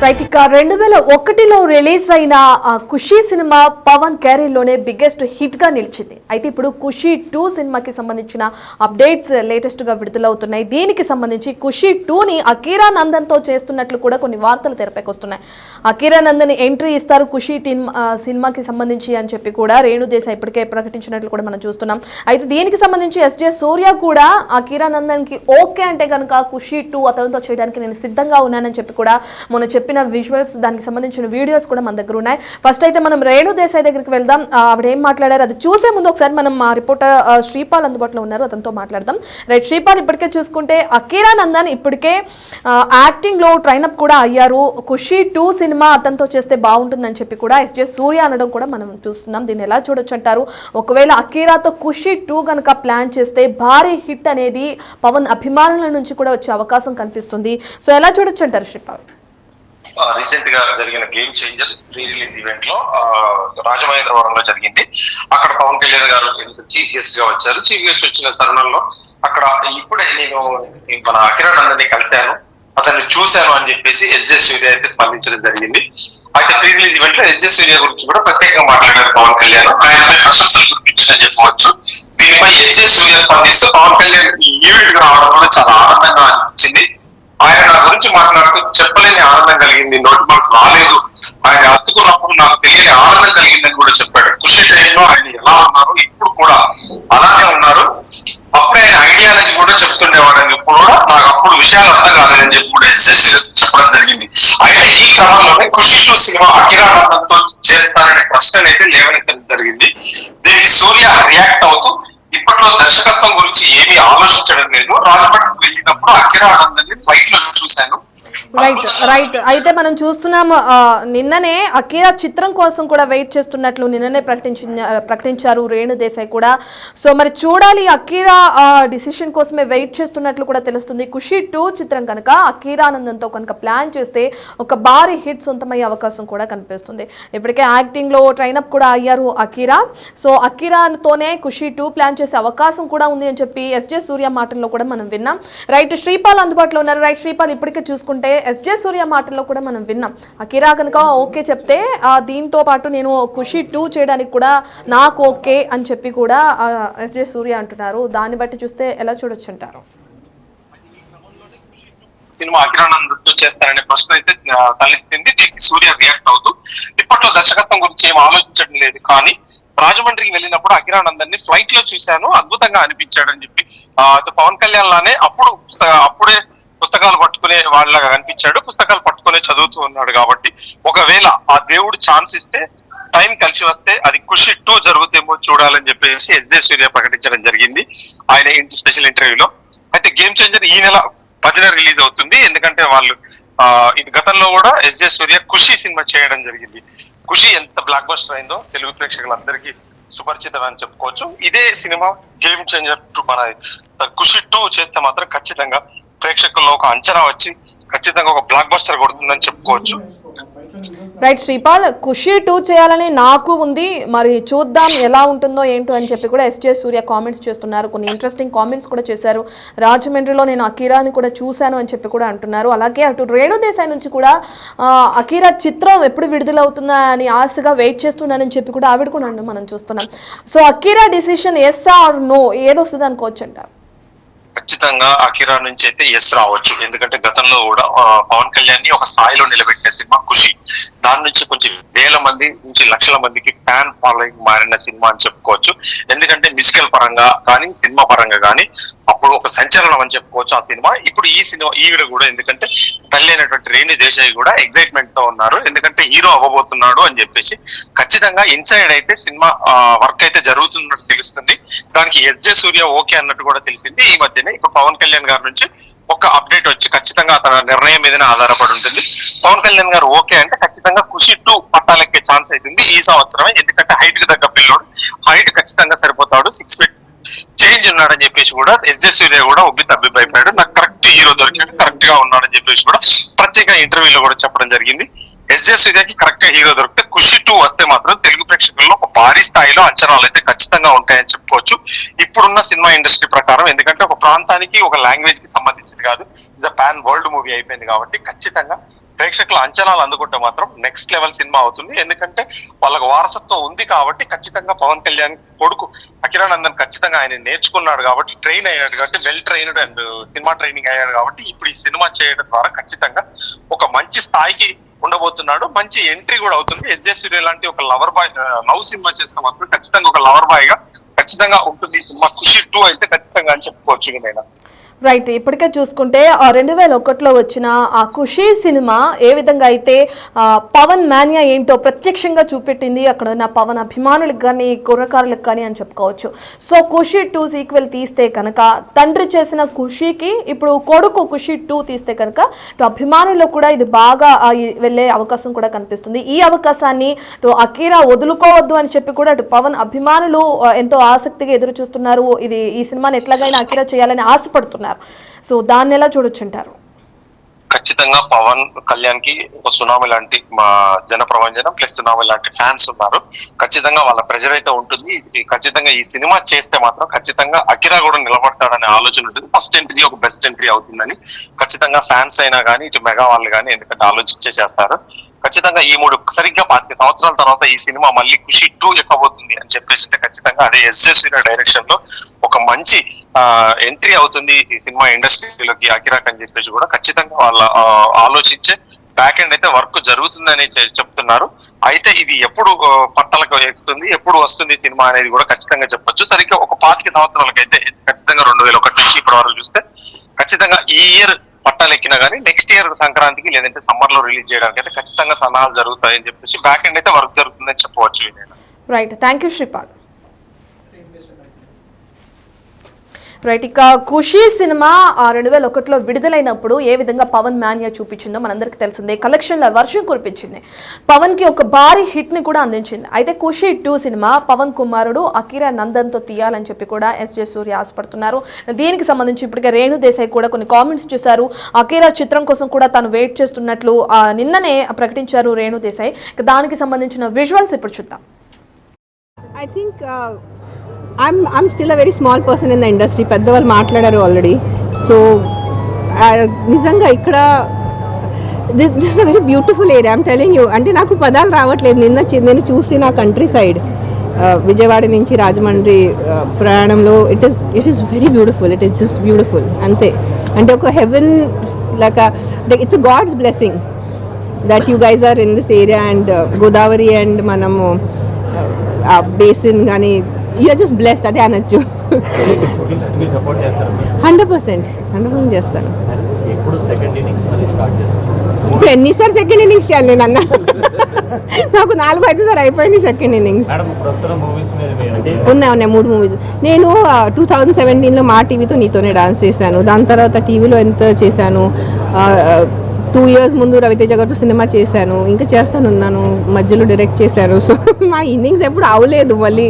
Right ఇక 2001లో release అయిన ఖుషీ cinema Pawan కెరీర్లోనే biggest hit గా నిలిచింది. అయితే ఇప్పుడు ఖుషీ 2 సినిమాకి సంబంధించిన అప్డేట్స్ లేటెస్ట్ గా విడుదలవుతున్నాయి. దీనికి సంబంధించి ఖుషీ 2ని అకీరా నందన్ తో చేస్తున్నట్లు కూడా కొన్ని వార్తలు తెరపైకి వస్తున్నాయి. అకీరా నందన్ ఎంట్రీ ఇస్తారు ఖుషీ సినిమాకి సంబంధించి అని చెప్పి కూడా రేణు దేశాయ్ ఇప్పటికే ప్రకటించినట్లు కూడా మనం చూస్తున్నాం. అయితే దీనికి సంబంధించి ఎస్జే సూర్య కూడా అకీరా నందన్ కి ఓకే అంటే కనుక ఖుషీ 2 అతనితో చేయడానికి నేను సిద్ధంగా ఉన్నానని చెప్పి కూడా మొన్న చెప్పిన విజువల్స్ దానికి సంబంధించిన వీడియోస్ కూడా మన దగ్గర ఉన్నాయి. ఫస్ట్ అయితే మనం రేణు దేశాయ్ దగ్గరికి వెళ్దాం. ఆవిడ ఏం మాట్లాడారు అది చూసే ముందు ఒకసారి మనం మా రిపోర్టర్ శ్రీపాల్ అందుబాటులో ఉన్నారు, అతనితో మాట్లాడదాం. రైట్ శ్రీపాల్, ఇప్పటికే చూసుకుంటే అకీరా నందన్ ఇప్పటికే యాక్టింగ్ లో ట్రైన్ అప్ కూడా అయ్యారు. ఖుషీ 2 సినిమా అతనితో చేస్తే బాగుంటుందని చెప్పి కూడా ఎస్జే సూర్య అనడం కూడా మనం చూస్తున్నాం. దీన్ని ఎలా చూడొచ్చు అంటారు? ఒకవేళ అకీరాతో ఖుషీ 2 కనుక ప్లాన్ చేస్తే భారీ హిట్ అనేది పవన్ అభిమానుల నుంచి కూడా వచ్చే అవకాశం కనిపిస్తుంది. సో ఎలా చూడొచ్చు అంటారు శ్రీపాల్? రీసెంట్ గా జరిగిన game changer pre release event లో రాజమహేంద్రవరంలో జరిగింది. అక్కడ పవన్ కళ్యాణ్ గారు చీఫ్ గెస్ట్ గా వచ్చారు. చీఫ్ గెస్ట్ వచ్చిన తరుణంలో అక్కడ ఇప్పుడే నేను మన అకీరా నందన్ని కలిశాను, అతన్ని చూశాను అని చెప్పేసి ఎస్జే సూర్య అయితే స్పందించడం జరిగింది. అయితే ప్రీ రిలీజ్ ఈవెంట్ లో ఎస్జే సూర్య గురించి కూడా ప్రత్యేకంగా మాట్లాడారు పవన్ కళ్యాణ్. ఆయనపై ప్రశంసలు గుర్తించిందని చెప్పవచ్చు. దీనిపై ఎస్జే సూర్య స్పందిస్తూ పవన్ కళ్యాణ్ ఈ ఈవెంట్ కి రావడం కూడా చాలా ఆనందంగా అనిపించింది. ఆయన నా గురించి మాట్లాడుతూ చెప్పలేని ఆనందం కలిగింది, నోటి మాకు రాలేదు, ఆయన హత్తుకున్నప్పుడు నాకు తెలియని ఆనందం కలిగిందని కూడా చెప్పాడు. ఖుషి టైంలో ఆయన ఎలా ఉన్నారు ఇప్పుడు కూడా అలానే ఉన్నారు. అప్పుడే ఆయన ఐడియాలజీ కూడా చెప్తుండేవాడని ఇప్పుడు కూడా నాకు అప్పుడు విషయాలు అర్థం కాలేదని చెప్పి కూడా చెప్పడం జరిగింది. అయితే ఈ క్రమంలోనే ఖుషి 2 సినిమా అకీరా నందన్తో చేస్తారనే ప్రశ్న అయితే లేవనెత్తడం జరిగింది. దీనికి సూర్య రియాక్ట్ అవుతూ ఇప్పట్లో దర్శకత్వం గురించి ఏమీ ఆలోచించడం లేదు, రాజమండ్రికి వెళ్ళినప్పుడు అకీరా నందన్ని ఫ్లైట్ లో చూశాను. రైట్ అయితే మనం చూస్తున్నాం, నిన్ననే అకీరా చిత్రం కోసం కూడా వెయిట్ చేస్తున్నట్లు నిన్ననే ప్రకటించారు రేణు దేశాయ్ కూడా. సో మరి చూడాలి, అకీరా డిసిషన్ కోసమే వెయిట్ చేస్తున్నట్లు కూడా తెలుస్తుంది. ఖుషీ 2 చిత్రం కనుక అకీరా నందన్తో కనుక ప్లాన్ చేస్తే ఒక భారీ హిట్ సొంతమయ్యే అవకాశం కూడా కనిపిస్తుంది. ఇప్పటికే యాక్టింగ్ లో ట్రైన్ అప్ కూడా అయ్యారు అకీరా. సో అకీరాతోనే ఖుషీ 2 ప్లాన్ చేసే అవకాశం కూడా ఉంది అని చెప్పి ఎస్జే సూర్య మాటల్లో కూడా మనం విన్నాం. రైట్ శ్రీపాల్ అందుబాటులో ఉన్నారు. రైట్ శ్రీపాల్, ఇప్పటికే చూసుకుంటే ఎస్జే సూర్య మాటల్లో కూడా మనం విన్నాం, అకీరా కనుక ఓకే చెప్తే దీంతో పాటు నేను ఖుషీ 2 చేయడానికి కూడా నాకు ఓకే అని చెప్పి కూడా ఎస్జే సూర్య అంటున్నారు. దాన్ని బట్టి చూస్తే ఎలా చూడొచ్చు అంటారు? సినిమా అకీరా నందన్తో చేస్తారనే ప్రశ్న అయితే తలెత్తింది. దీనికి సూర్య రియాక్ట్ అవుతూ ఇప్పట్లో దర్శకత్వం గురించి ఏం ఆలోచించడం లేదు, కానీ రాజమండ్రికి వెళ్ళినప్పుడు అకీరా నందన్ని ఫ్లైట్ లో చూశాను, అద్భుతంగా అనిపించాడని చెప్పి పవన్ కళ్యాణ్ లానే అప్పుడే పుస్తకాలు పట్టుకునే వాళ్ళగా కనిపించాడు, పుస్తకాలు పట్టుకునే చదువుతూ ఉన్నాడు. కాబట్టి ఒకవేళ ఆ దేవుడు ఛాన్స్ ఇస్తే టైం కలిసి వస్తే అది ఖుషీ 2 జరుగుతేమో చూడాలని చెప్పేసి ఎస్జే సూర్య ప్రకటించడం జరిగింది ఆయన స్పెషల్ ఇంటర్వ్యూలో. అయితే గేమ్ చేంజర్ ఈ నెల 10న రిలీజ్ అవుతుంది. ఎందుకంటే వాళ్ళు ఇది గతంలో కూడా ఎస్జే సూర్య ఖుషీ సినిమా చేయడం జరిగింది. ఖుషి ఎంత బ్లాక్ బస్టర్ అయిందో తెలుగు ప్రేక్షకులందరికీ సుపరిచితం అని చెప్పుకోవచ్చు. ఇదే సినిమా గేమ్ చేంజర్ 2 మన ఖుషి 2 చేస్తే మాత్రం ఖచ్చితంగా ప్రేక్షకుల్లో ఒక అంచనా వచ్చి ఖచ్చితంగా ఒక బ్లాక్ బస్టర్ కొడుతుందని చెప్పుకోవచ్చు. రైట్ శ్రీపాల్, ఖుషీ 2 చేయాలని నాకు ఉంది, మరి చూద్దాం ఎలా ఉంటుందో ఏంటో అని చెప్పి కూడా ఎస్జే సూర్య కామెంట్స్ చేస్తున్నారు. కొన్ని ఇంట్రెస్టింగ్ కామెంట్స్ కూడా చేశారు. రాజమండ్రిలో నేను అకీరాని కూడా చూశాను అని చెప్పి కూడా అంటున్నారు. అలాగే అటు రేణు దేశాయ్ నుంచి కూడా అకీరా చిత్రం ఎప్పుడు విడుదలవుతుందా అని ఆశగా వెయిట్ చేస్తున్నానని చెప్పి కూడా ఆవిడ కూడా మనం చూస్తున్నాం. So Akira decision yes or no ఏదొస్తుంది అనుకోవచ్చు అంటారు? ఖచ్చితంగా అకీరా నుంచి అయితే ఎస్ రావచ్చు. ఎందుకంటే గతంలో కూడా పవన్ కళ్యాణ్ ని ఒక స్థాయిలో నిలబెట్టిన సినిమా ఖుషి. దాని నుంచి కొంచెం వేల మంది నుంచి లక్షల మందికి ఫ్యాన్ ఫాలోయింగ్ మారిన సినిమా అని చెప్పుకోవచ్చు. ఎందుకంటే మ్యూజికల్ పరంగా కానీ సినిమా పరంగా కానీ అప్పుడు ఒక సంచలనం అని చెప్పుకోవచ్చు ఆ సినిమా. ఇప్పుడు ఈ సినిమా ఈవిడ కూడా, ఎందుకంటే తల్లి అయినటువంటి రేణు దేశాయ్ కూడా ఎక్సైట్మెంట్ తో ఉన్నారు, ఎందుకంటే హీరో అవ్వబోతున్నాడు అని చెప్పేసి. ఖచ్చితంగా ఇన్సైడ్ అయితే సినిమా వర్క్ అయితే జరుగుతున్నట్టు తెలుస్తుంది. దానికి ఎస్జే సూర్య ఓకే అన్నట్టు కూడా తెలిసింది ఈ మధ్యనే. ఇప్పుడు పవన్ కళ్యాణ్ గారి నుంచి ఒక అప్డేట్ వచ్చి ఖచ్చితంగా అతని నిర్ణయం మీదనే ఆధారపడి ఉంటుంది. పవన్ కళ్యాణ్ గారు ఓకే అంటే ఖచ్చితంగా ఖుషి 2 పట్టాలెక్కే ఛాన్స్ అవుతుంది ఈ సంవత్సరమే. ఎందుకంటే హైట్ కి తగ్గ పిల్లోడు, హైట్ ఖచ్చితంగా సరిపోతాడు, 6 ఫీట్ చేంజ్ ఉన్నాడని చెప్పేసి కూడా ఎస్జే సూర్య కూడా ఉబ్బి తబ్బిపోయిపోయాడు. నాకు కరెక్ట్ హీరో దొరికాడు, కరెక్ట్ గా ఉన్నాడని చెప్పేసి కూడా ప్రత్యేక ఇంటర్వ్యూలో కూడా చెప్పడం జరిగింది. ఎస్జే సూర్యకి కరెక్ట్ గా హీరో దొరికితే ఖుషి 2 వస్తే మాత్రం తెలుగు ప్రేక్షకుల్లో ఒక భారీ స్థాయిలో అంచనాలు అయితే ఖచ్చితంగా ఉంటాయని చెప్పుకోవచ్చు ఇప్పుడున్న సినిమా ఇండస్ట్రీ ప్రకారం. ఎందుకంటే ఒక ప్రాంతానికి ఒక లాంగ్వేజ్ కి సంబంధించింది కాదు, it's a pan world movie అయిపోయింది కాబట్టి ఖచ్చితంగా ప్రేక్షకుల అంచనాలు అందుకుంటే మాత్రం నెక్స్ట్ లెవెల్ సినిమా అవుతుంది. ఎందుకంటే వాళ్ళకి వారసత్వం ఉంది కాబట్టి ఖచ్చితంగా పవన్ కళ్యాణ్ కొడుకు అఖిరానందన్ ఖచ్చితంగా ఆయన నేర్చుకున్నాడు కాబట్టి, ట్రైన్ అయ్యాడు కాబట్టి, well trained and cinema training అయ్యాడు కాబట్టి ఇప్పుడు ఈ సినిమా చేయడం ద్వారా ఖచ్చితంగా ఒక మంచి స్థాయికి ఉండబోతున్నాడు. మంచి ఎంట్రీ కూడా అవుతుంది. ఎస్జే సూర్య లాంటి ఒక లవర్ బాయ్ లవ్ సినిమా చేస్తే మాత్రం ఖచ్చితంగా ఒక లవర్ బాయ్ గా ఖచ్చితంగా ఉంటుంది ఈ సినిమా. ఖుషి 2 అయితే ఖచ్చితంగా అని చెప్పుకోవచ్చు నేను. రైట్, ఇప్పటికే చూసుకుంటే 2001లో వచ్చిన ఆ ఖుషీ సినిమా ఏ విధంగా అయితే పవన్ మానియా ఏంటో ప్రత్యక్షంగా చూపెట్టింది అక్కడ ఉన్న పవన్ అభిమానులకు కానీ కుర్రకారులకు కానీ అని చెప్పుకోవచ్చు. సో ఖుషీ 2 సీక్వెల్ తీస్తే కనుక తండ్రి చేసిన ఖుషీకి ఇప్పుడు కొడుకు ఖుషీ 2 తీస్తే కనుక అభిమానులకు కూడా ఇది బాగా వెళ్ళే అవకాశం కూడా కనిపిస్తుంది. ఈ అవకాశాన్ని అకీరా వదులుకోవద్దు అని చెప్పి కూడా అటు పవన్ అభిమానులు ఎంతో ఆసక్తిగా ఎదురు చూస్తున్నారు. ఈ సినిమాని ఎట్లాగైనా అకీరా చేయాలని ఆశపడుతున్నారు. సో దాన్ని ఎలా చూడొచ్చుంటారు? ఖచ్చితంగా పవన్ కళ్యాణ్ కి ఒక సునామీ లాంటి మా జన ప్రపంచం ప్లస్ సునామీ లాంటి ఫ్యాన్స్ ఉన్నారు. ఖచ్చితంగా వాళ్ళ ప్రెజర్ అయితే ఉంటుంది. ఖచ్చితంగా ఈ సినిమా చేస్తే మాత్రం ఖచ్చితంగా అకిరా కూడా నిలబడతాడనే ఆలోచన ఉంటుంది. ఫస్ట్ ఎంట్రీ ఒక బెస్ట్ ఎంట్రీ అవుతుందని ఖచ్చితంగా ఫ్యాన్స్ అయినా కానీ ఇటు మెగా వాళ్ళు కానీ ఎందుకంటే ఆలోచించే చేస్తారు. ఖచ్చితంగా ఈ 25 సంవత్సరాల తర్వాత ఈ సినిమా మళ్ళీ ఖుషి 2 ఎక్కబోతుంది అని చెప్పేసి ఖచ్చితంగా అదే ఎస్జే సూర్య డైరెక్షన్ లో ఒక మంచి ఎంట్రీ అవుతుంది ఈ సినిమా ఇండస్ట్రీలోకి అకిరాక్ అని చెప్పేసి కూడా ఖచ్చితంగా వాళ్ళ ఆలోచించే బ్యాక్ ఎండ్ అయితే వర్క్ జరుగుతుందని చెప్తున్నారు. అయితే ఇది ఎప్పుడు పట్టాలకు ఎక్కుతుంది, ఎప్పుడు వస్తుంది సినిమా అనేది కూడా ఖచ్చితంగా చెప్పొచ్చు. సరిగ్గా ఒక 25 సంవత్సరాలకైతే ఖచ్చితంగా 2001 నుంచి ఇప్పటి వరకు చూస్తే ఖచ్చితంగా ఈ ఇయర్ పట్టాలెక్కినా కానీ నెక్స్ట్ ఇయర్ సంక్రాంతికి లేదంటే సమ్మర్ లో రిలీజ్ చేయడానికి అయితే ఖచ్చితంగా సన్నాహాలు జరుగుతాయని చెప్పేసి బ్యాక్ ఎండ్ అయితే వర్క్ జరుగుతుందని చెప్పవచ్చు. Right, thank you Sripal. Right, ఇక ఖుషీ సినిమా 2001లో విడుదలైనప్పుడు ఏ విధంగా పవన్ మానియా చూపించిందో మనందరికీ తెలిసిందే. కలెక్షన్ల వర్షం కురిపించింది, పవన్ కి ఒక భారీ హిట్ ని కూడా అందించింది. అయితే ఖుషీ 2 సినిమా పవన్ కుమారుడు అకీరా నందన్ తో తీయాలని చెప్పి కూడా ఎస్జే సూర్య ఆశపడుతున్నారు. దీనికి సంబంధించి ఇప్పటికే రేణు దేశాయ్ కూడా కొన్ని కామెంట్స్ చేశారు. అకీరా చిత్రం కోసం కూడా తాను వెయిట్ చేస్తున్నట్లు నిన్ననే ప్రకటించారు రేణు దేశాయ్. దానికి సంబంధించిన విజువల్స్ ఇప్పుడు చూద్దాం. I think I'm still a very small person in the industry. పెద్దవాళ్ళు మాట్లాడారు ఆల్రెడీ. సో నిజంగా ఇక్కడ this is a very beautiful area. I'm telling you, అంటే నాకు పదాలు రావట్లేదు. నేను చూసిన కంట్రీ సైడ్ విజయవాడ నుంచి రాజమండ్రి ప్రయాణంలో it is very beautiful. It is just beautiful అంతే. అంటే ఒక heaven like it's a god's blessing that you guys are in this area. And Godavari and మనము బేసిన్ కానీ యూఆర్ జస్ట్ బ్లెస్డ్ అదే అనొచ్చు. 100% చేస్తాను. ఇప్పుడు ఎన్నిసార్లు సెకండ్ ఇన్నింగ్స్ చేయాలి నేను అన్న? నాకు 4-5 సార్లు అయిపోయింది సెకండ్ ఇన్నింగ్స్. ఉన్నాయి 3 మూవీస్. నేను 2017లో మా టీవీతో నీతోనే డాన్స్ చేశాను. దాని తర్వాత టీవీలో ఎంత చేశాను. 2 years ముందు రవితేజ గారితో సినిమా చేశాను, ఇంకా చేస్తానున్నాను, మధ్యలో డైరెక్ట్ చేశాను. సో మా ఇన్నింగ్స్ ఎప్పుడు అవలేదు మళ్ళీ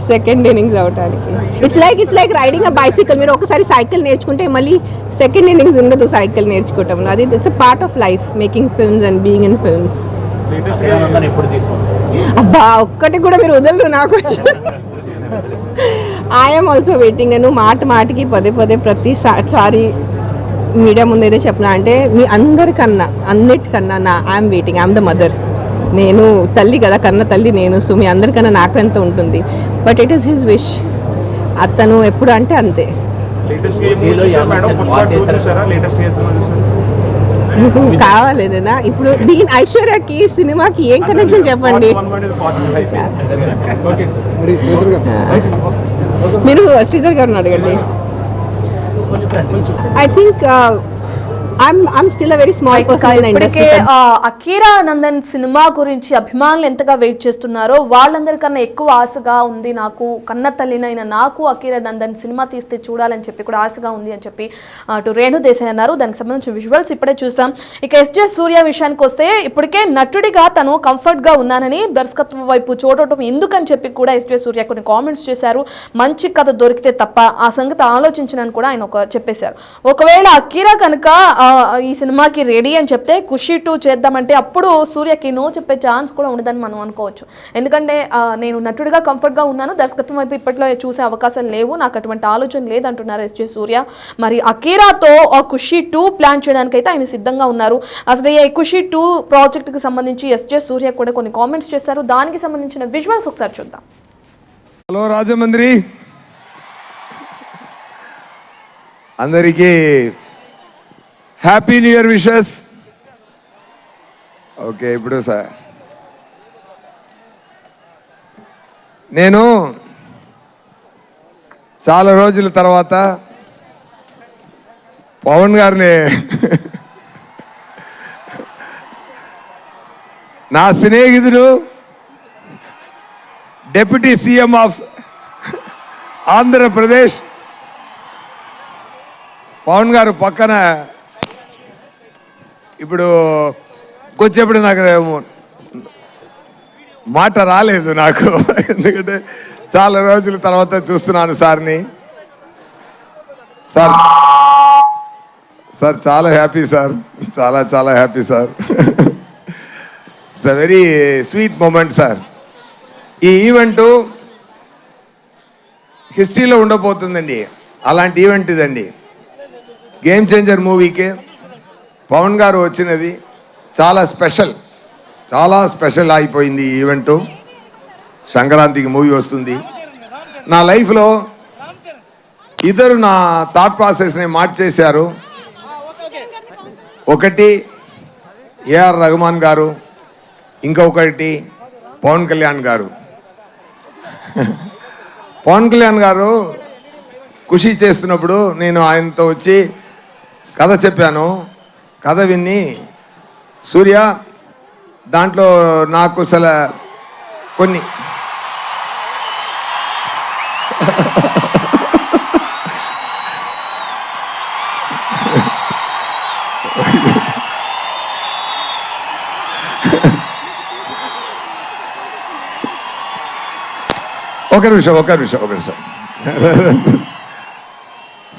సెకండ్ ఇన్నింగ్స్ అవటానికి. It's like riding a bicycle. మీరు ఒకసారి సైకిల్ నేర్చుకుంటే మళ్ళీ సెకండ్ ఇన్నింగ్స్ ఉండదు సైకిల్ నేర్చుకోవటం. అది it's a part of life, making films and being in films. అబ్బా ఒక్కటి కూడా మీరు వదలరు నాకు. I'm also waiting. నేను మాటికి పదే ప్రతిసారి మీడియా ముందు ఏదో చెప్పినా అంటే మీ అందరికన్నా అన్నిటికన్నా I'm waiting. I'm the mother. నేను తల్లి కదా, కన్న తల్లి నేను. సో మీ అందరికన్నా నాకు ఎంత ఉంటుంది. But it is his wish. అతను ఎప్పుడు అంటే అంతే. కావాలేదా ఇప్పుడు దీని ఐశ్వర్యకి సినిమాకి ఏం కనెక్షన్ చెప్పండి. మీరు శ్రీధర్ గారిని అడగండి. I think I'm still a very small person in the industry. Akira Nandan సినిమా గురించి అభిమానులు ఎంతగా వెయిట్ చేస్తున్నారో వాళ్ళందరికన్నా ఎక్కువ ఆశగా ఉంది నాకు. కన్న తల్లినైనా నాకు అకీరా నందన్ సినిమా తీస్తే చూడాలని చెప్పి కూడా ఆశగా ఉంది అని చెప్పి అటు రేణు దేశాయ్ అన్నారు. దానికి సంబంధించిన విజువల్స్ ఇప్పుడే చూసాం. ఇక ఎస్జే సూర్య విషయానికి వస్తే ఇప్పటికే నటుడిగా తను కంఫర్ట్ గా ఉన్నానని దర్శకత్వం వైపు చూడటం ఎందుకని చెప్పి కూడా ఎస్జే సూర్య కొన్ని కామెంట్స్ చేశారు. మంచి కథ దొరికితే తప్ప ఆ సంగతి ఆలోచించనని కూడా ఆయన చెప్పేశారు. ఒకవేళ అకీరా కనుక ఈ సినిమాకి రెడీ అని చెప్తే ఖుషి 2 చేద్దామంటే అప్పుడు సూర్యకి నో చెప్పే ఛాన్స్ కూడా ఉండదని మనం అనుకోవచ్చు. ఎందుకంటే నేను నటుడిగా కంఫర్ట్గా ఉన్నాను, దర్శకత్వం వైపు ఇప్పట్లో చూసే అవకాశాలు లేవు, నాకు అటువంటి ఆలోచన లేదంటున్నారు ఎస్జే సూర్య. మరి అకీరాతో ఖుషి 2 ప్లాన్ చేయడానికి అయితే ఆయన సిద్ధంగా ఉన్నారు. అసలు ఈ ఖుషి 2 ప్రాజెక్ట్కి సంబంధించి ఎస్జే సూర్య కూడా కొన్ని కామెంట్స్ చేశారు. దానికి సంబంధించిన విజువల్స్ ఒకసారి చూద్దాం. హలో రాజమండ్రి అందరికీ happy new year wishes. Okay, ఇప్పుడు సార్ నేను చాలా రోజుల తర్వాత పవన్ గారిని నా స్నేహితుడు deputy CM of Andhra Pradesh Pawan గారు పక్కన ఇప్పుడు కొంచెప్పుడు నాకు మాట రాలేదు నాకు, ఎందుకంటే చాలా రోజుల తర్వాత చూస్తున్నాను సార్ని. సార్ సార్ చాలా హ్యాపీ సార్, చాలా చాలా happy sir. It's a very sweet moment sir. ఈ ఈవెంటు హిస్టరీలో ఉండబోతుందండి. అలాంటి ఈవెంట్ ఇదండి. గేమ్ చేంజర్ మూవీకి పవన్ గారు వచ్చినది చాలా స్పెషల్, చాలా స్పెషల్ అయిపోయింది ఈ ఈవెంటు. సంక్రాంతికి మూవీ వస్తుంది. నా లైఫ్లో ఇద్దరు నా థాట్ ప్రాసెస్ని మార్చేశారు. ఒకటి ఏఆర్ రెహమాన్ గారు, ఇంకొకటి పవన్ కళ్యాణ్ గారు. పవన్ కళ్యాణ్ గారు ఖుషి చేస్తున్నప్పుడు నేను ఆయనతో వచ్చి కథ చెప్పాను. కథ విని సూర్య దాంట్లో నాకు కొన్ని ఒక నిమిషం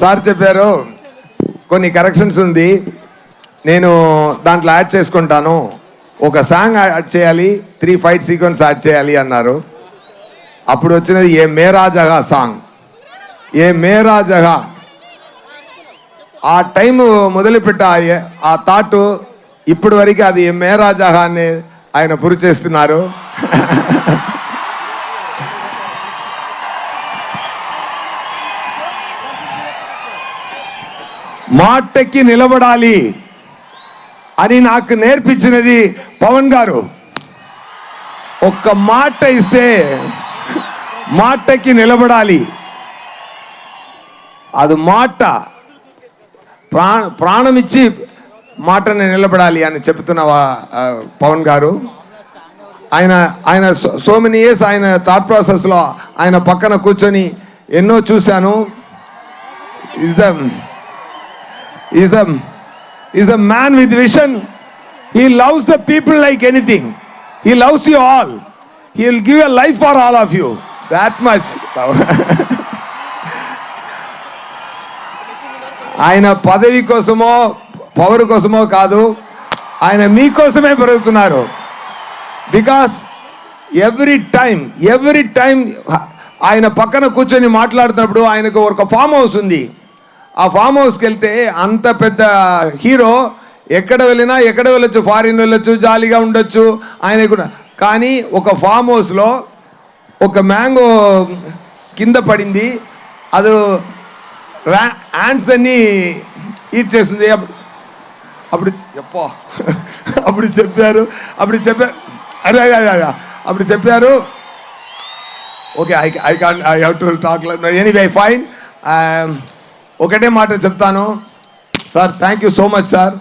సార్ చెప్పారు కొన్ని కరెక్షన్స్ ఉంది, నేను దాంట్లో యాడ్ చేసుకుంటాను, ఒక సాంగ్ యాడ్ చేయాలి, 3 ఫైట్ సీక్వెన్స్ యాడ్ చేయాలి అన్నారు. అప్పుడు వచ్చినది ఏ మేరా జగా సాంగ్. ఏ మేరా జగా ఆ టైం మొదలుపెట్ట ఆ థాట్ ఇప్పటి వరకు అది ఏ మేరా జగా అని ఆయన పురి చేస్తున్నారు. మాటకి నిలబడాలి అని నాకు నేర్పించినది పవన్ గారు. ఒక్క మాట ఇస్తే మాటకి నిలబడాలి. అది మాట ప్రాణం ఇచ్చి మాటని నిలబడాలి అని చెప్తున్న పవన్ గారు. ఆయన సో మెనీ ఇయర్స్ ఆయన థాట్ ప్రాసెస్లో ఆయన పక్కన కూర్చొని ఎన్నో చూశాను. is a man with vision. He loves the people like anything. He loves you all. He will give a life for all of you. That much. ఆయన పదవి కోసమో పవర్ కోసమో కాదు, ఆయన మీకోసమే పెరుగుతున్నారు. బికాస్ ఎవ్రీ టైం ఆయన పక్కన కూర్చొని మాట్లాడుతున్నప్పుడు ఆయనకు ఒక ఫామ్ హౌస్ ఉంది. ఆ ఫామ్ హౌస్కి వెళ్తే అంత పెద్ద హీరో ఎక్కడ వెళ్ళొచ్చు, ఫారిన్ వెళ్ళొచ్చు, జాలీగా ఉండొచ్చు ఆయన కూడా. కానీ ఒక ఫామ్ హౌస్లో ఒక మ్యాంగో కింద పడింది, అది యాంట్స్ అన్నీ ఈట్ చేస్తుంది. అప్పుడు చెప్పారు okay, I have to talk anyway fine. ఒకటే మాట చెప్తాను sir, thank you so much sir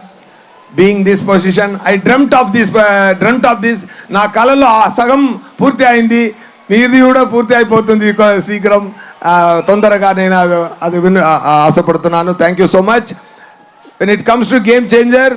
being this position. I dreamt of this. నా కళలో ఆ సగం పూర్తి అయింది, మీది కూడా పూర్తి అయిపోతుంది శీఘ్రం, తొందరగా. నేను అది ఆశపడుతున్నాను. Thank you so much. When it comes to game changer,